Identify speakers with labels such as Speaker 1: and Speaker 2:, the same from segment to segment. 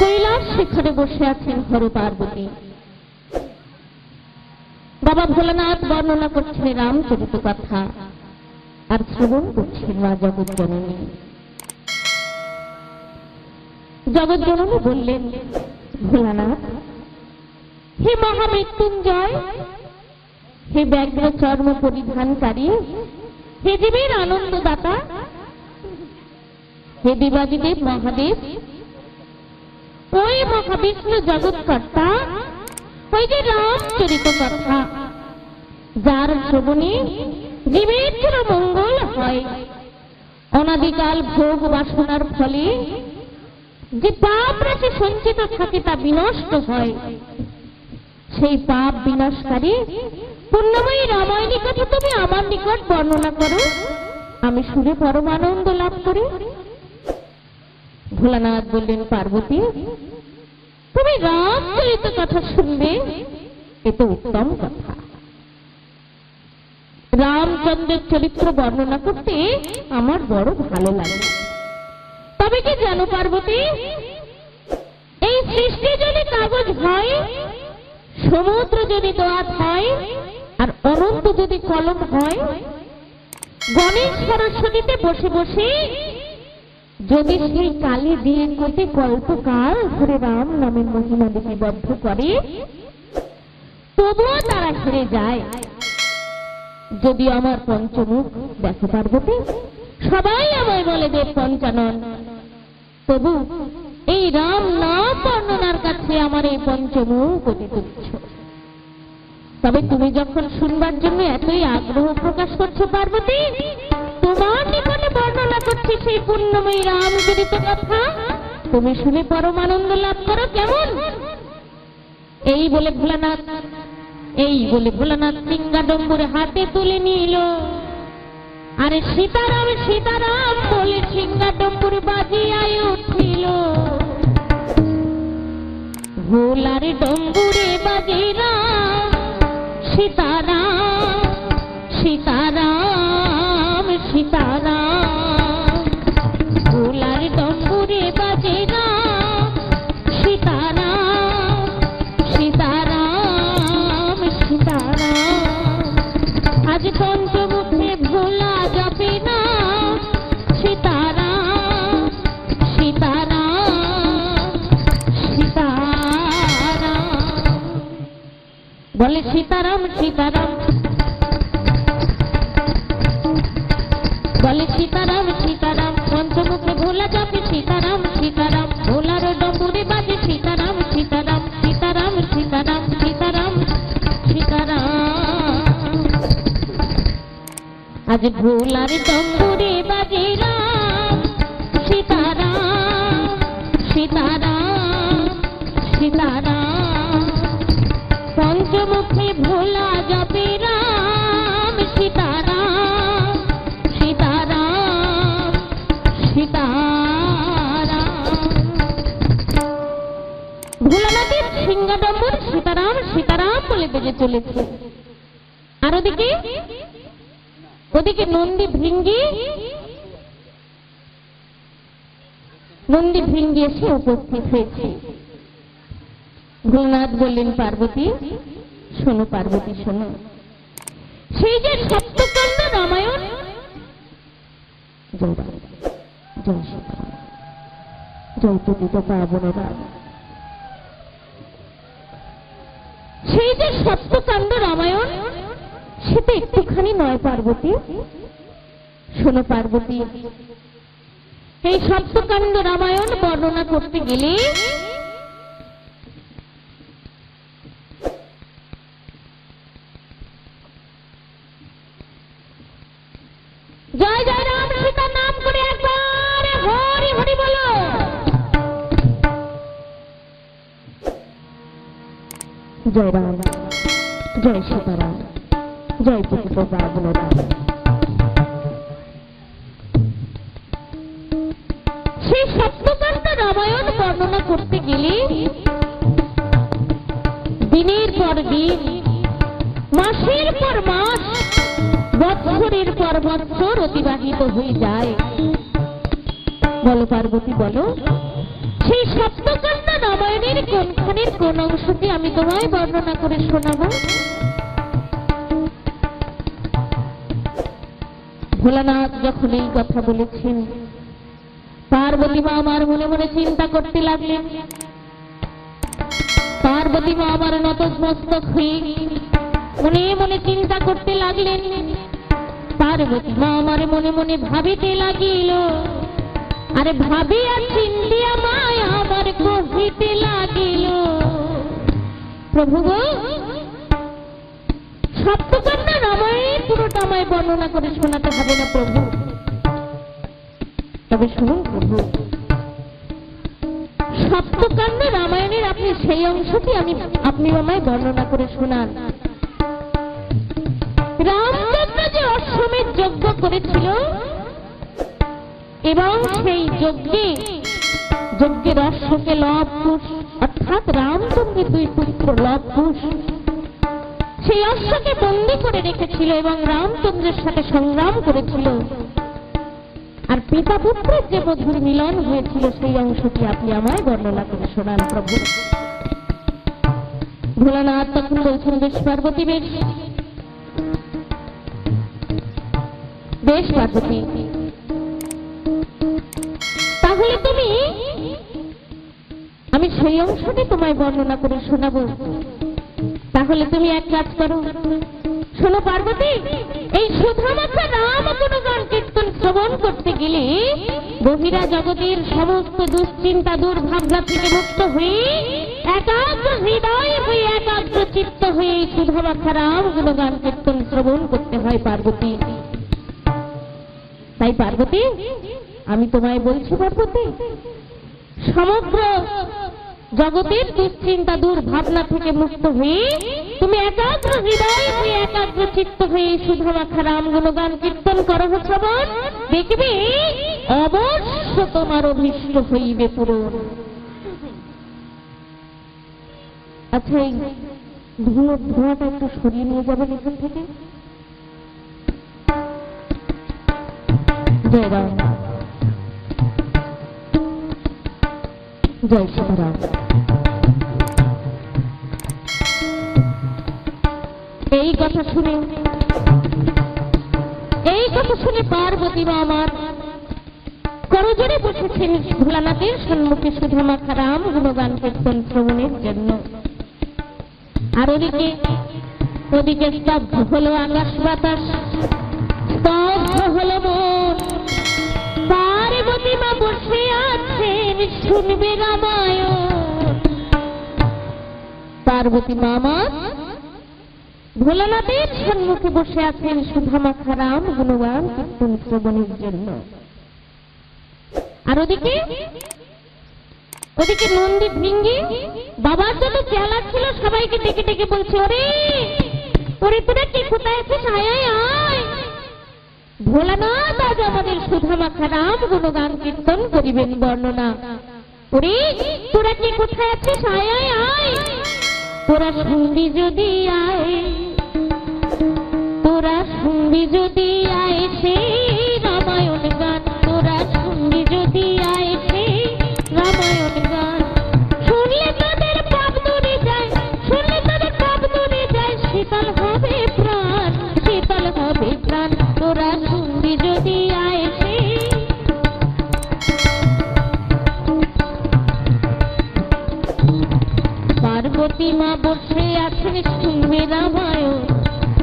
Speaker 1: কৈলাস শিখরে বসে আছেন হর পার্বতী। বাবা ভোলানাথ বর্ণনা করছেন রামচরিত কথা আর শ্রবণ করছেন মা জগৎজননী। জগৎজননী বললেন, ভোলানাথ, হে মহামৃত্যুঞ্জয়, হে ব্যাঘ্র চর্ম পরিধানকারী, হে জীবের আনন্দদাতা, হে দেবাদিদেব মহাদেব, ওই মহাবিষ্ণু জগৎকর্তা, ওই যে রামচরিত কথা, যার শ্রবণে জীবের মঙ্গল হয়, অনাদিকাল ভোগ বাসনার ফলে যে পাপ রাশি সঞ্চিত থাকে তা বিনষ্ট হয়, সেই পাপ বিনাশকারী পুণ্যময়ী রামায়ণী কথা তুমি আমার নিকট বর্ণনা করো, আমি শুনে পরমানন্দ লাভ করি। ভোলানাথ বললেন, পার্বতী, তুমি রামচরিত কথা শুনবে, এ তো উত্তম কথা। রামচন্দ্রের চরিত্র বর্ণনা করতে আমার বড় ভালো লাগে। তবে কি জানো পার্বতী, এই সৃষ্টি যদি কাগজ হয়, সমুদ্র যদি দোয়াত হয়, আর অনন্ত যদি কলম হয়, গণেশ সরস্বতীতে বসে বসে যদি সেই কালি দিয়ে কোটি কল্পকাল ধরে রাম নামের মহিমা লিপিবদ্ধ করে, তবুও তারা হেরে যায়। যদি আমার পঞ্চমুখ দেখো পার্বতী, সবাই আমায় বলে দেব পঞ্চানন, তবু এই রাম নাম বর্ণনার কাছে আমার এই পঞ্চমুখ অতি তুচ্ছ। তবে তুমি যখন শুনবার জন্য এতই আগ্রহ প্রকাশ করছো পার্বতী, তোমার নিকটে বর্ণনা করছি সেই পুণ্যময়ী রামচরিত কথা, তুমি শুনে পরমানন্দ লাভ করো, কেমন? এই বলে ভোলানাথ সিংহাডম্বরে হাতে তুলে নিল। আরে সীতারাম সীতারাম বলে সিংহাডম্বর বাজিয়ায় উঠিল। ভোলার ডম্বুরে বাজে রাম সীতারাম সীতারাম সীতারাম। ভোলার ডম্বুরে বাজে রাম সীতারাম সীতারাম সীতারাম। আজ পঞ্চমুখে ভোলা যাবে না সীতারাম সীতারাম সীতারাম। বলে সীতারাম সীতারাম, বলে সীতারাম সীতারাম, পঞ্চমুখে ভোলা যাবে সীতারাম সীতারাম। ভোলার ডম্বুরে বাজে সীতারাম সীতারাম সীতারাম সীতারাম সীতারাম সীতারাম। আজ ভোলার ডম্বুরে বাজে রাম সীতারাম সীতারাম সীতারাম। পঞ্চমুখে ভোলা যাবে রাম সীতারাম সীতারাম সীতারাম। ভোলানাথের সিংহাডম্বর সীতারাম সীতারাম বলে বেজে চলেছে। আর ওদিকে নন্দী ভৃঙ্গি এসে উপস্থিত হয়েছে। ভোলানাথ বললেন, পার্বতী শোনো, পার্বতী শোনো, সেই যে সপ্তকাণ্ড রামায়ণ, জয় জয় সীতারাম, জয় পতিত পাবন রাম, সেই যে সপ্তকাণ্ড রামায়ণ, সেটা একটুখানি নয় পার্বতী। শোনো পার্বতী, এই সপ্তকাণ্ড রামায়ণ বর্ণনা করতে গেলে জয় জয় রাম সীতার নাম করে একবার হরি হরি বলো। জয় রাম, জয় সীতারাম, জয় পতিত পাবন রাম। সেই সপ্তকাণ্ড রামায়ণ বর্ণনা করতে গেলে দিনের পর দিন, মাসের পর মাস, বৎসরের পর বৎসর অতিবাহিত হয়ে যায়। বলো পার্বতী বলো, সেই সপ্তকাণ্ড রামায়ণের কোনখানের কোন অংশটি আমি তোমায় বর্ণনা করে শোনাবো? ভোলানাথ যখন এই কথা বলেছেন, পার্বতী মা আমার মনে মনে চিন্তা করতে লাগলেন। পার্বতী মা আমার নতমস্তক হয়ে মনে মনে চিন্তা করতে লাগলেন। পার্বতী মা আমার মনে মনে ভাবিতে লাগিল, আরে ভাবিয়া চিন্তিয়া মায় আমার কহিতে লাগিল, প্রভু গো, সপ্তকন্যা রামায়ণ পুরোটা আমায় বর্ণনা করে শোনাতে হবে না প্রভু, তবে শুনুন প্রভু, সপ্তকাণ্ড রামায়ণের আপনি সেই অংশটি আপনি আমায় বর্ণনা করে শোনান। রামচন্দ্র যে অশ্বমেধ যজ্ঞ করেছিল এবং সেই যজ্ঞের অশ্বকে লব কুশ, অর্থাৎ রামচন্দ্রের দুই পুত্র লব কুশ সেই অশ্বকে বন্দী করে রেখেছিল এবং রামচন্দ্রের সাথে সংগ্রাম করেছিল, আর পিতা পুত্রের যে মধুর মিলন হয়েছিল সেই অংশটি আপনি আমায় বর্ণনা করে শোনান প্রভু। ভোলানাথ তখন বলছেন, বেশ পার্বতী, বেশ পার্বতী, তাহলে আমি সেই অংশটি তোমায় বর্ণনা করে শোনাবো। তাহলে তুমি এক কাজ করো, শোনো পার্বতী, এই সুধামাখা রাম গুণগান কীর্তন শ্রবণ করতে গেলে বহিরা জগতের সমস্ত দুশ্চিন্তা দুর্ভাবনা থেকে মুক্ত হয়ে একাগ্র হৃদয় হয়ে একাগ্র চিত্ত হয়ে সুধামাখা রাম গুণগান কীর্তন শ্রবণ করতে হয় পার্বতী। তাই পার্বতী, আমি তোমায় বলছি পার্বতী, সমগ্র জগতের দুশ্চিন্তা দুর্ভাবনা থেকে মুক্ত হয়ে তুমি একাগ্র হৃদয় হয়ে একাগ্র চিত্ত হয়ে সুধামাখা রাম গুণগান কীর্তন করো শ্রবণ, দেখবে অবশ্য তোমার অভীষ্ট হইবে পূরণ। আচ্ছা, এই ধোঁয়াটা একটু সরিয়ে নিয়ে যাবেন এখান থেকে। জয় রাম, জয় সীতারাম। এই কথা শুনে পার্বতী মা আমার করজোড়ে বসেছেন ভোলানাথের সম্মুখে সুধামাখা রাম গুণগান কীর্তন শ্রবণের জন্য। আর ওদিকে স্তব্ধ হলো আকাশ বাতাস, স্তব্ধ হলো মন। পার্বতী মা বসে আছেন শুনবে রামায়ণ। পার্বতী মা আমার ভোলানাথের সম্মুখে বসে আছেন সুধামাখা রাম গুণগান কীর্তন শ্রবণের জন্য। আর ওদিকে নন্দী ভৃঙ্গি বাবার যত চেলা ছিল সবাইকে ডেকে ডেকে বলছে, ওরে ওরে তোরা কে কোথায় আছিস, আয় আয় আয়, ভোলানাথ আজ আমাদের সুধামাখা রাম গুণগান কীর্তন করিবেন বর্ণনা। ওরে তোরা কে কোথায় আছিস, আয় আয় আয়, তোরা শুনবি যদি আয়, তোরা শুনবি যদি আয় সেই রামায়ণ গান, তোরা শুনবি যদি আয় সেই রামায়ণ গান। শুনলে তাদের পাপ দূরে যায়, শুনলে তাদের পাপ দূরে যায়, শীতল হবে প্রাণ, শীতল হবে প্রাণ, তোরা শুনবি যদি আয় সেই। পার্বতী মা বসে আছেন শুনবে রামায়ণ,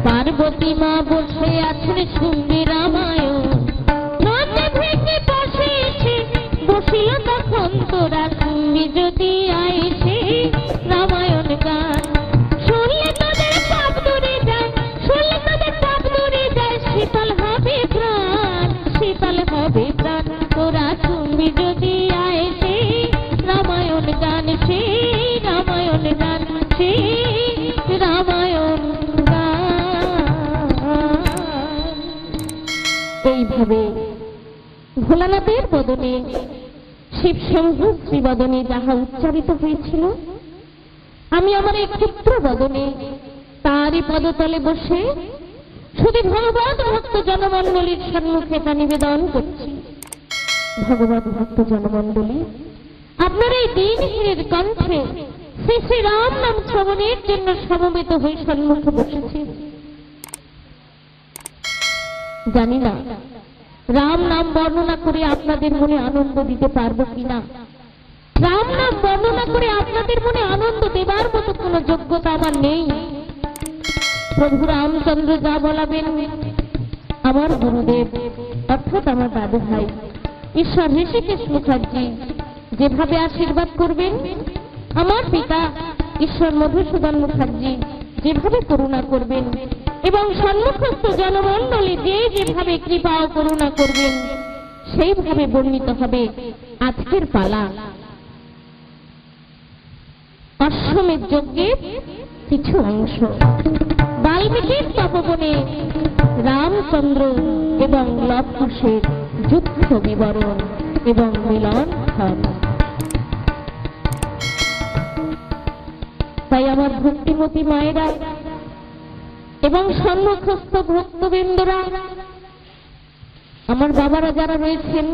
Speaker 1: পার্বতী মা বসে আছেন শুনবে রামায়ণ। নন্দী ভৃঙ্গি বসেছে বসিল তখন, তোরা শুনবি যদি আয় সেই রামায়ণ গান। শুনলে তাদের পাপ দূরে যায়, শুনলে তাদের পাপ দূরে যায়, শীতল হবে প্রাণ, শীতল হবে প্রাণ, তোরা শুনবি যদি আয় সেই রামায়ণ গান, সেই রামায়ণ গান, সেই রামায়ণ গান। এইভাবে ভোলানাথের বদনে শিবশম্ভু শ্রীবদনে যাহা উচ্চারিত হয়েছিল, আমি আমার এই ক্ষুদ্র বদনে তারই পদতলে বসে শুধু ভগবত ভক্ত জনমণ্ডলীর সম্মুখে তা নিবেদন করছি। ভগবত ভক্ত জনমণ্ডলী, আপনার এই দিনহীনের কণ্ঠে শ্রী শ্রী রাম নাম শ্রবণের জন্য সমবেত হয়ে সম্মুখে বসেছি। জানি না রাম নাম বর্ণনা করে আপনাদের মনে আনন্দ দিতে পারবো কিনা। রাম নাম বর্ণনা করে আপনাদের মনে আনন্দ দেবার মতো কোনো যোগ্যতা আমার নেই। প্রভু রামচন্দ্র যা বলাবেন, আমার গুরুদেব অর্থাৎ আমার দাদু ভাই ঈশ্বর ঋষিকেশ মুখার্জি যেভাবে আশীর্বাদ করবেন, আমার পিতা ঈশ্বর মধুসূদন মুখার্জি যেভাবে করুণা করবেন, এবং সম্মুখস্থ জনমণ্ডলী যে যেভাবে কৃপা ও করুণা করবেন, সেইভাবে বর্ণিত হবে আজকের পালা। অশ্বমেধ যজ্ঞের কিছু অংশ, বাল্মীকির তপবনে রামচন্দ্র এবং লব-কুশের যুদ্ধ বিবরণ এবং মিলন ক্ষণ। তাই আমার ভক্তিমতী মায়েরা এবং সম্মুখস্থ ভক্তবৃন্দরা, আমার বাবারা যারা রয়েছেন,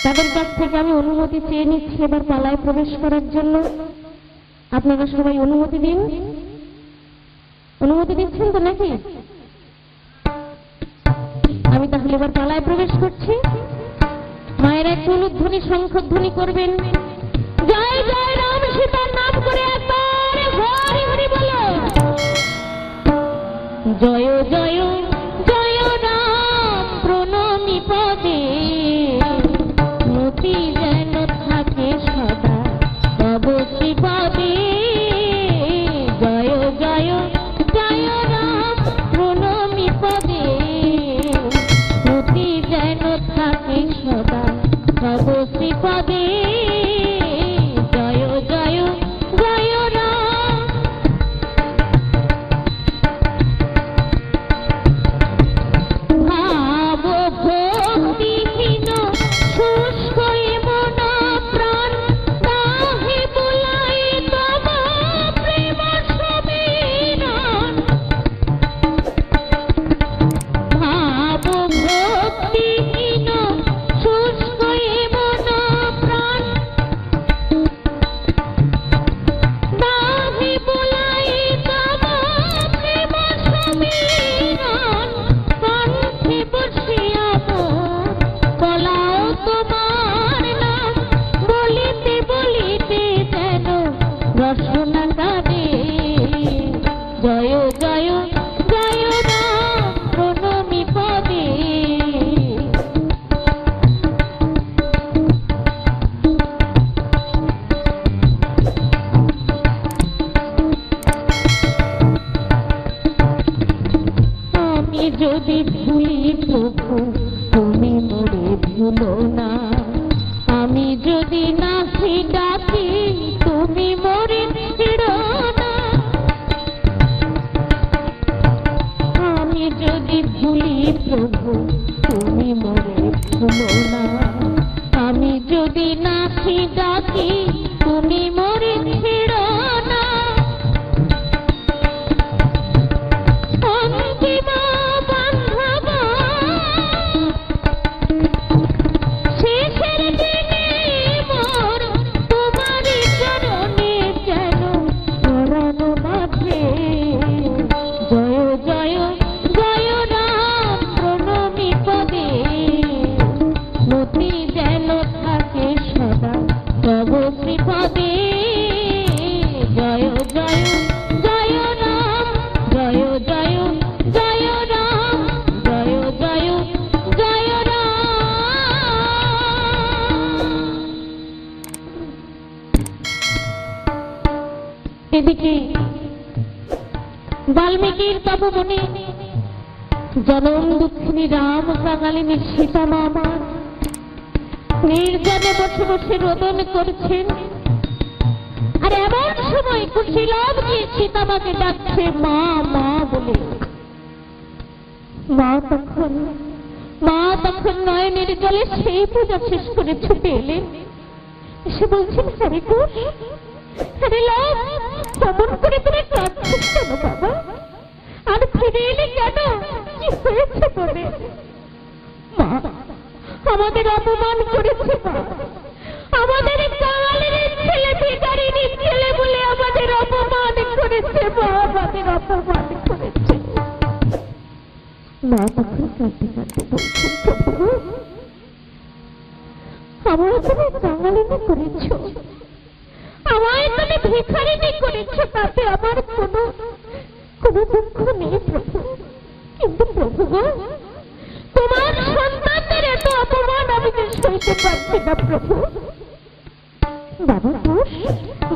Speaker 1: তাদের কাছ থেকে আমি অনুমতি চেয়ে নিচ্ছি এবার পালায় প্রবেশ করার জন্য। আপনারা সবাই অনুমতি দিন। অনুমতি দিচ্ছেন তো নাকি? আমি তাহলে এবার পালায় প্রবেশ করছি। মায়েরা একটু উলুধ্বনি শঙ্খধ্বনি করবেন। জয় জয় রাম সীতার নাম করে একবার হরি হরি বলো। জয় জয় জয় রাম প্রণামী পদে, মতি যেন থাকে সদা তব শ্রীপদে। জয় জয় জয় রাম প্রণামী পদে, মতি যেন থাকে সদা তব শ্রীপদে। জয় জয় জয় রাম। ভাব ভক্তিহীন শুষ্ক মন প্রাণ, তাহে বুলাই তব প্রেম সমীরণ। ভাব ভক্তিহীন শুষ্ক মন প্রাণ, তাহে বুলাই তব প্রেম সমীরণ। কণ্ঠে বসিয়া বলাও তোমার নাম, বলিতে বলিতে যেন রসনা কাঁদে। জয় জয় জয় রাম প্রণামী পদে। আমি যদি ভুলি প্রভু তুমি মোরে ভুলো না, আমি যদি নাহি ডাকি তুমি মোরে ছেড়ো না। আমি যদি ভুলি প্রভু তুমি মোরে ভুলো না, আমি যদি নাহি ডাকি তুমি মোরে ছেড়ো না। অন্তিম বান্ধব শেষের দিনে মোর তোমারি চরণে যেন পরাণ বাঁধে। জয় জয় জয় রাম প্রণামী পদে, মতি যেন থাকে সদা তব শ্রীপদে। জয় জয় জয় রাম, জয় জয় জয় রাম, জয় জয় জয় রাম। এদিকে বাল্মীকির তপবনে জনম দুঃখিনী রাম কাঙালিনী সীতা মামা নির্জনে বসে বসে রোদন করছেন। আর এমন সময় কুশীলব গিয়ে সীতামাকে ডাকছে মা মা বলে। মা তখন নয়নের জলে সেই পূজা শেষ করে ছুটে এলেন। এসে বলছেন, হরে কুশ, হরে লাভ, কেমন করে তুমি কাঁদছিস কেন বাবা? আর ফিরে এলে কেন? কি হয়েছে বলে? মা, আমাদের অপমান করেছে মা, আমাদের কাঙালের ছেলে ভিখারির ছেলে বলে আমাদের অপমান করেছে, মা আমাদের অপমান করেছে। মা তখন কাঁদতে কাঁদতে বলছেন, প্রভু আমার তুমি কাঙালিনী করেছ, আমায় তুমি ভিখারিনী করেছ, তাতে আমার কোনো দুঃখ নেই প্রভু। কিন্তু প্রভু গো, তোমার সন্তানদের এত অপমান আমি যে সইতে পারছি না প্রভু। বাবা ঘোষ,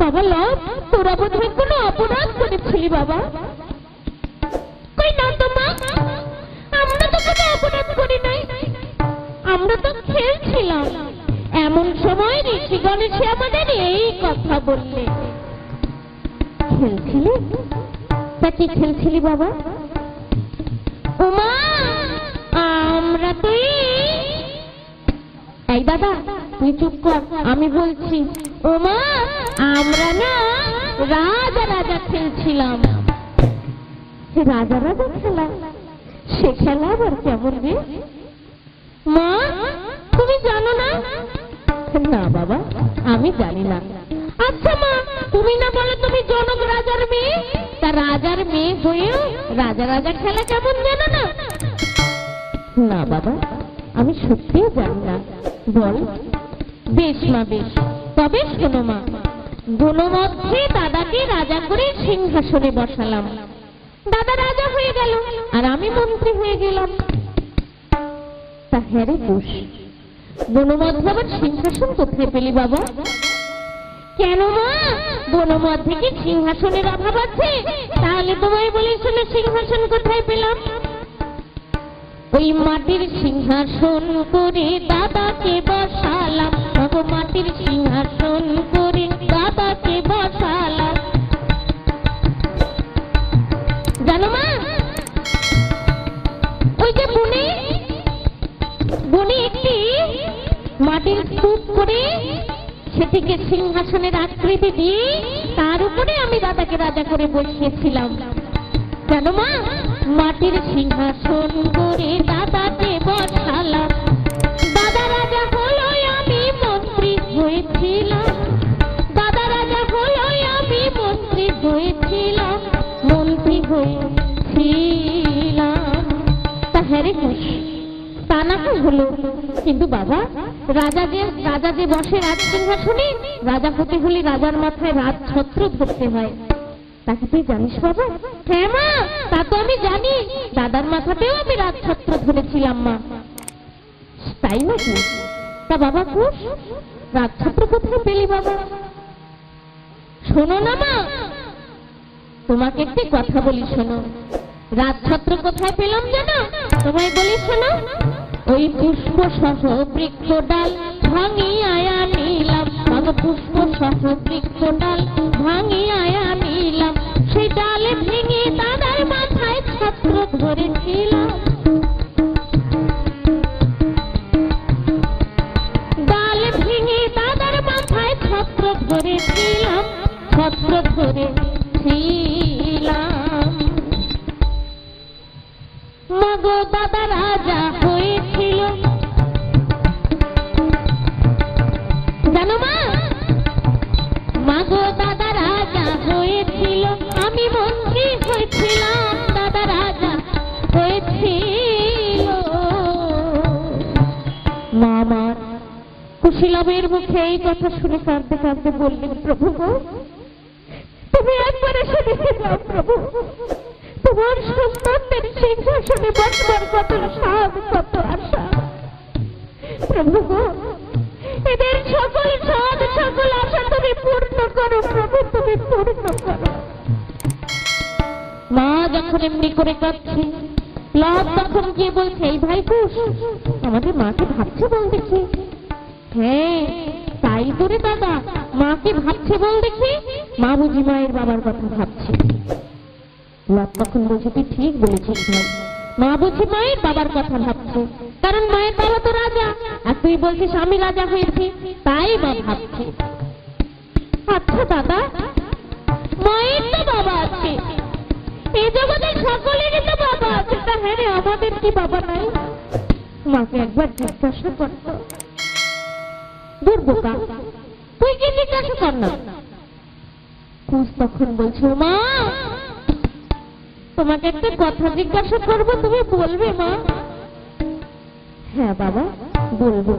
Speaker 1: বাবা লব, তোরা বোধহয় কোনো অপরাধ করেছিলি বাবা। কই না তো মা, আমরা তো কোনো অপরাধ করি নাই, আমরা তো খেলছিলাম। এমন সময় ঋষিগণ এসে আমাদের এই কথা বললে। খেলছিলি? তা কি খেলছিলি বাবা? ওমা আমরা তো এই দাদা তুই চুপ কর, আমি বলছি। ওমা আমরা না রাজা রাজা খেলছিলাম। রাজা রাজা খেলা? সে খেলা আবার কেমন রে মা, তুমি জানো না? না বাবা, আমি জানি না। আচ্ছা মা, তুমি না বলো তুমি জনক রাজার মেয়ে, তা রাজার মেয়ে হয়েও রাজা রাজা খেলা কেমন জানো না? না বাবা, আমি সত্যিই জানি না। বল। বেশ মা বেশ, তবে শোনো মা, বনমধ্যে দাদাকে রাজা করে সিংহাসনে বসালাম। দাদা রাজা হয়ে গেল আর আমি মন্ত্রী হয়ে গেলাম। তা হ্যাঁ রে বুস, বনমধ্যে আবার সিংহাসন কোথায় পেলি বাবা? কেন মা, বনমধ্যে কি সিংহাসনের অভাব আছে? তাহলে তোমায় বলেছিল সিংহাসন কোথায় পেলাম। ওই মাটির সিংহাসন করে দাদাকে বসালাম, মাটির সিংহাসন করে দাদাকে বসালাম। জানো মা, ওই যে বনে একটি মাটির স্তূপ করে সেটিকে সিংহাসনের আকৃতি দিয়ে তার উপরে আমি দাদাকে রাজা করে বসিয়েছিলাম। জানো মা, মাটির সিংহাসন করে দাদাকে বসালাম। দাদা রাজা হলো, আমি মন্ত্রী হয়েছিলাম। দাদা রাজা হলো, আমি মন্ত্রী হয়েছিলাম, মন্ত্রী হয়েছিলাম। তা হ্যাঁ রে খুশি, তা না হলো। কিন্তু বাবা, রাজা যে বসে রাজ সিংহাসনে, রাজা হতে হলে রাজার মাথায় রাজছত্র ধরতে হয়। তাকে তুই জানিস বাবা? হ্যাঁ মা, তা তো আমি জানি। দাদার মাথাতেও আমি রাজছত্র ধরেছিলাম মা। তাই নাকি? তা বাবা খুশ, রাজছত্র কোথায় পেলি বাবা? শোনো না মা, তোমাকে একটি কথা বলি শোনো। রাজছত্র কোথায় পেলাম জানো? তোমায় বলি শোনো। ওই পুষ্প সহ বৃক্ষ ডাল ভাঙিয়া নিলাম, পুষ্প সহ বৃক্ষ ডাল ভাঙিয়া নিলাম। সেই ডালে ভেঙে দাদার মাথায় ছত্র ধরেছিলাম। ডাল ভেঙে দাদার মাথায় ছত্র ধরেছিলাম, ছত্র ধরেছিলাম। মাগো দাদা রাজা হয়েছিল, জানো মা? মাগো দাদা রাজা হয়েছিল, আমি মন্ত্রী হয়েছিলাম, দাদা রাজা হয়েছিল। মা আমার কুশীলবের মুখে এই কথা শুনে কাঁদতে কাঁদতে বললেন, প্রভু গো, তুমি একবার এসে দেখে যাও প্রভু। তোমার সন্তানদের সিংহাসনে বসবার কত সাধ, কত আশা। প্রভু গো, এদের সকল সাধ, সকল আশা তুমি পূর্ণ করো প্রভু, তুমি পূর্ণ করো। মা যখন এমনি করে কাঁদছে, লাভ তখন গিয়ে বলছে, এই ভাই কুশ, আমাদের মাকে ভাবছে বল দেখি। হ্যাঁ তাই তো রে দাদা, মাকে ভাবছে বল দেখি। মা বুঝি মায়ের বাবার কথা ভাবছে। লাভ তখন বলছে, তুই ঠিক বলেছিস ভাই, মা বুঝি মায়ের বাবার কথা ভাবছে, কারণ মায়ের বাবা তো রাজা, আর তুই বলছিস আমি রাজা হয়েছি, তাই মা ভাবছে। আচ্ছা দাদা, মায়ের তো বাবা আছে, এই জগতের সকলেরই তো বাবা আছে, তা হ্যাঁ রে আমাদের কি বাবা নাই? মাকে একবার জিজ্ঞাসা করতো। দূর বোকা, তুই কি জিজ্ঞাসা কর না। কুশ তখন বলছো, মা তোমাকে একটা কথা জিজ্ঞাসা করবো, তুমি বলবে মা? হ্যাঁ বাবা বলবো।